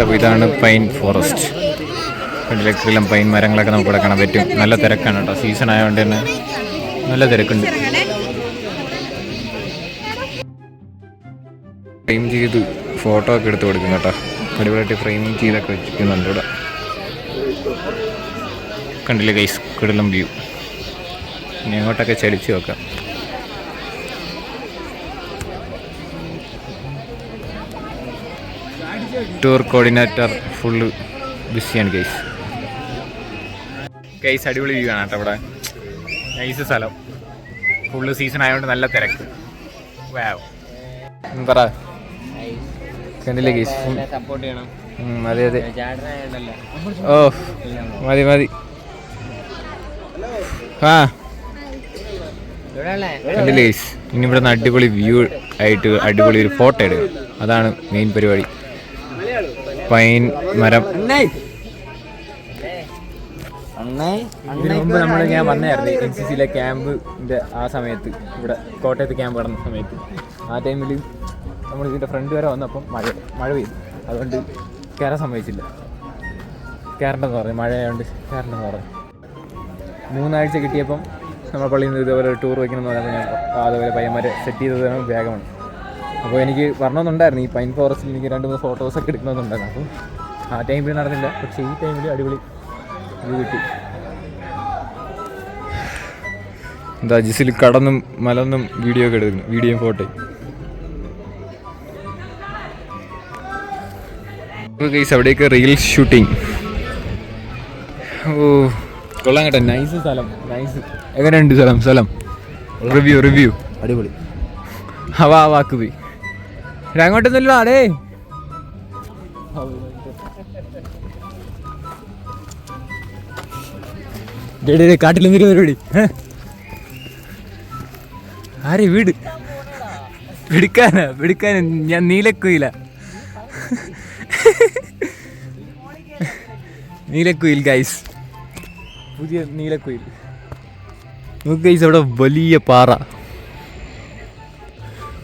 അപ്പോൾ ഇതാണ് pine forest. കണ്ടിലെല്ലാം pine മരങ്ങളൊക്കെ നമുക്ക് ഇവിടെ കാണാൻ പറ്റും. നല്ല തിരക്കാണ് കേട്ടോ, സീസൺ ആയതുകൊണ്ട് തന്നെ നല്ല തിരക്കുണ്ട്. ഫ്രെയിം ചെയ്ത് ഫോട്ടോ ഒക്കെ എടുത്ത് കൊടുക്കും കേട്ടോ. അടിപൊളിയായിട്ട് ഫ്രെയിമിങ് ചെയ്തൊക്കെ വെച്ചിരിക്കുന്നുണ്ട് ഇവിടെ. കണ്ടില്ലേ ഗൈസ്, കിടിലം വ്യൂ. ഇനി അങ്ങോട്ടൊക്കെ ചലിച്ച് നോക്കാം. ടൂർ കോർഡിനേറ്റർ ഫുള്ള് ബിസിയാണ് ഗൈസ്. ഗൈസ് അടിപൊളി വ്യൂ ആണ് കേട്ടോ ഇവിടെ. നൈസ് സ്ഥലം. ഫുള്ള് സീസൺ ആയതുകൊണ്ട് നല്ല തിരക്ക്. പറ കണ്ടില്ലേ ഗൈസ്? സപ്പോർട്ട് ചെയ്യണം. അതെ അതെ. ഓ മതി മതി. ആ കണ്ടില്ലേ ഗൈസ്? ഇനി ഇവിടെ നിന്ന് അടിപൊളി വ്യൂ ആയിട്ട് അടിപൊളി ഒരു ഫോട്ടോ എടുക്കുക. അതാണ് മെയിൻ പരിപാടി. പൈൻ മരം. ഇതിനു മുമ്പ് ഞാൻ വന്നായിരുന്നു NCCയിലെ ക്യാമ്പിൻ്റെ ആ സമയത്ത്, ഇവിടെ കോട്ടയത്ത് ക്യാമ്പ് നടന്ന സമയത്ത്. ആ ടൈമിൽ നമ്മൾ ഇതിൻ്റെ ഫ്രണ്ട് വരെ വന്നപ്പം മഴ പെയ്തു. അതുകൊണ്ട് കയറാൻ സമ്മതിച്ചില്ല. കയറണ്ടെന്ന് പറഞ്ഞു, മഴയായതുകൊണ്ട് കയറണ്ടെന്ന് പറഞ്ഞു. 3 ആഴ്ച കിട്ടിയപ്പം നമ്മുടെ പള്ളിയിൽ നിന്ന് ഇതേപോലെ ഒരു ടൂർ വയ്ക്കണമെന്ന് പറഞ്ഞപ്പോൾ ഞാൻ അതുപോലെ പയ്യന്മാരെ സെറ്റ് ചെയ്തതാണ് വേഗമാണ്. അപ്പോൾ എനിക്ക് പറഞ്ഞതെന്നുണ്ടായിരുന്നു ഈ പൈൻ ഫോറസ്റ്റിൽ എനിക്ക് 2-3 ഫോട്ടോസൊക്കെ എടുക്കണമെന്നുണ്ടായിരുന്നു. അപ്പം ആ ടൈമിൽ നടന്നില്ല. പക്ഷേ ഈ ടൈമിൽ അടിപൊളി ഇത് കിട്ടി. എന്താ ജിസിൽ കടന്നും മലന്നും വീഡിയോ ഒക്കെ എടുക്കുന്നു, വീഡിയോയും ഫോട്ടോയും. ഗൈസ് അവിടെയൊക്കെ റീൽ ഷൂട്ടിങ്. ഓ കൊള്ളാം കേട്ടോ, നൈസ് സ്ഥലം, നൈസ്. എങ്ങനെയുണ്ട് സ്ഥലം? റിവ്യൂ അടിപൊളി. വാക്ക് പോയി അങ്ങോട്ടൊന്നുമില്ല. അടേ കാട്ടിലെന്തൊരു പരിപാടി? ആരെ വീട് പിടിക്കാനാ ഞാൻ നീലക്കുയില. നീലക്കുയിൽ ഗൈസ്, പുതിയ നീലക്കുയിൽ. നോക്ക് ഗൈസ്, അവിടെ വലിയ പാറ.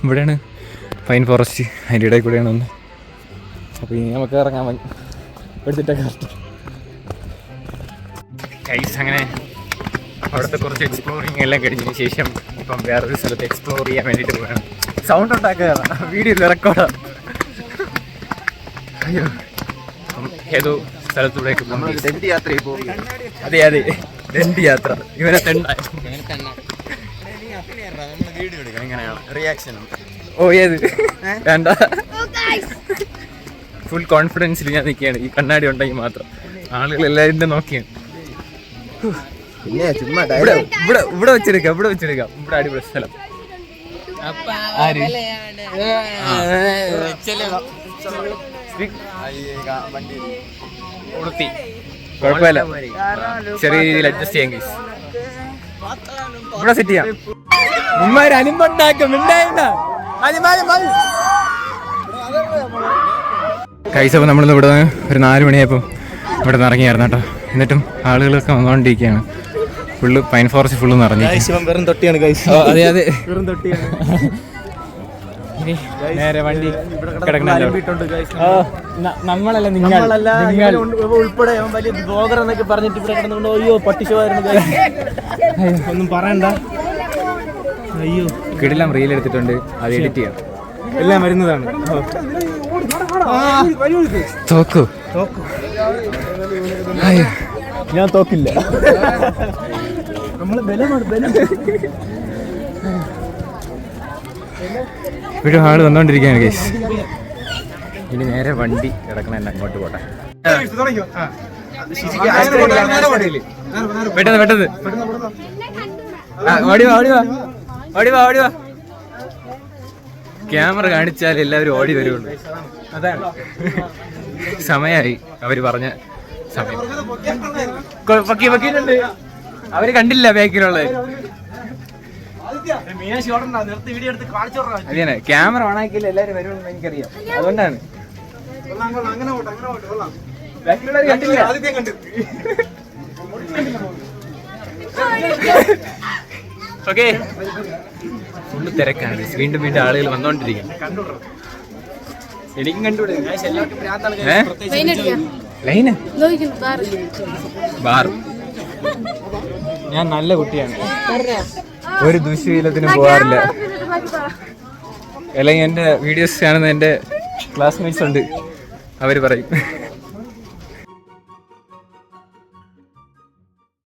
ഇവിടെയാണ് പൈൻ ഫോറസ്റ്റ്, അതിൻ്റെ ഇടയിൽ കൂടെയാണ് ഒന്ന്. അപ്പോൾ ഇനി നമുക്ക് ഇറങ്ങാൻ മതി എടുത്തിട്ടൊക്കെ. ഗൈസ് അങ്ങനെ അവിടുത്തെ കുറച്ച് എക്സ്പ്ലോറിങ് എല്ലാം കഴിഞ്ഞതിന് ശേഷം ഇപ്പം വേറൊരു സ്ഥലത്ത് എക്സ്പ്ലോർ ചെയ്യാൻ വേണ്ടിയിട്ട് പോവുകയാണ്. സൗണ്ട് ഉണ്ടാക്കുക, വീഡിയോ റെക്കോർഡാണ്. അയ്യോ, ഏതോ സ്ഥലത്തൂടെയൊക്കെ ദണ്ഡി യാത്രയിൽ പോകും. അതെ ദണ്ഡി യാത്ര. ഇവനെ വീഡിയോ എടുക്കണം. എങ്ങനെയാണ് റിയാക്ഷനും? ഓ ഏത് വേണ്ട, ഫുൾ കോൺഫിഡൻസിൽ ഞാൻ നിൽക്കുകയാണ്. ഈ കണ്ണാടി ഉണ്ടെങ്കിൽ മാത്രം ആളുകൾ എല്ലാവരും നോക്കിയാണ്. ഇവിടെ വെച്ചെടുക്കാം. ഇവിടെ അടിപൊളി സ്ഥലം. കുഴപ്പമില്ല, ചെറിയ രീതിയിൽ അഡ്ജസ്റ്റ് ചെയ്യാൻ ഗൈസ്. ഇവിടെ സെറ്റ് ചെയ്യാം. ഗൈസ് അപ്പോൾ നമ്മളിന്ന് ഇവിടെ ഒരു 4 മണിയായപ്പോൾ ഇവിടെ നിന്ന് ഇറങ്ങിയായിരുന്നു കേട്ടോ. എന്നിട്ടും ആളുകളൊക്കെ വന്നുകൊണ്ടിരിക്കുകയാണ്. ഫുള്ള് പൈൻ ഫോറസ്റ്റ് ഫുള്ള് നിറഞ്ഞു. വെറും തൊട്ടിയാണ് ഗൈസ്. അതെ വെറും തൊട്ടിയാണ്. നേരെ വണ്ടി നമ്മളല്ല, നിങ്ങൾ ഉൾപ്പെടെ വലിയ ബ്ലോഗർ എന്നൊക്കെ പറഞ്ഞിട്ട് ഇവിടെ കിടന്നുകൊണ്ട് അയ്യോ പട്ടിഷമായിരുന്നു. ഒന്നും പറയണ്ട. അയ്യോ കിടിലം റീൽ എടുത്തിട്ടുണ്ട്, അത് എഡിറ്റ് ചെയ്യാം. എല്ലാം വരുന്നതാണ്. തോക്കു ഞാൻ തോക്കില്ല. നമ്മള് ബലമാണ്. ഇവിടെ ആള് വന്നോണ്ടിരിക്കുകയാണ് ഗൈസ്. ഇനി നേരെ വണ്ടി കിടക്കണ അങ്ങോട്ട് പോട്ടെ. പെട്ടെന്ന് ഓടിവാ. ക്യാമറ കാണിച്ചാൽ എല്ലാവരും ഓടി വരുള്ളൂ. അതാണ് സമയമായി അവര് പറഞ്ഞ സമയം. പൊക്കിയിട്ടുണ്ട്. അവര് കണ്ടില്ല ബാക്കിലുള്ളത്. അതെ, ക്യാമറ ഓണാക്കിയില്ല എല്ലാവരും വരുള്ളൂ എനിക്കറിയാം. അതുകൊണ്ടാണ് ഓക്കെ. ഫുള്ള് തിരക്കാണ്, വീണ്ടും ആളുകൾ വന്നോണ്ടിരിക്കും. എനിക്കും കണ്ടുകൂടെ ലൈന് ബാർ. ഞാൻ നല്ല കുട്ടിയാണ്, ഒരു ദുശ്ശീലത്തിനും പോകാറില്ല. അല്ലെങ്കിൽ എൻ്റെ വീഡിയോസ് കാണുന്ന എൻ്റെ ക്ലാസ്മേറ്റ്സ് ഉണ്ട്, അവർ പറയും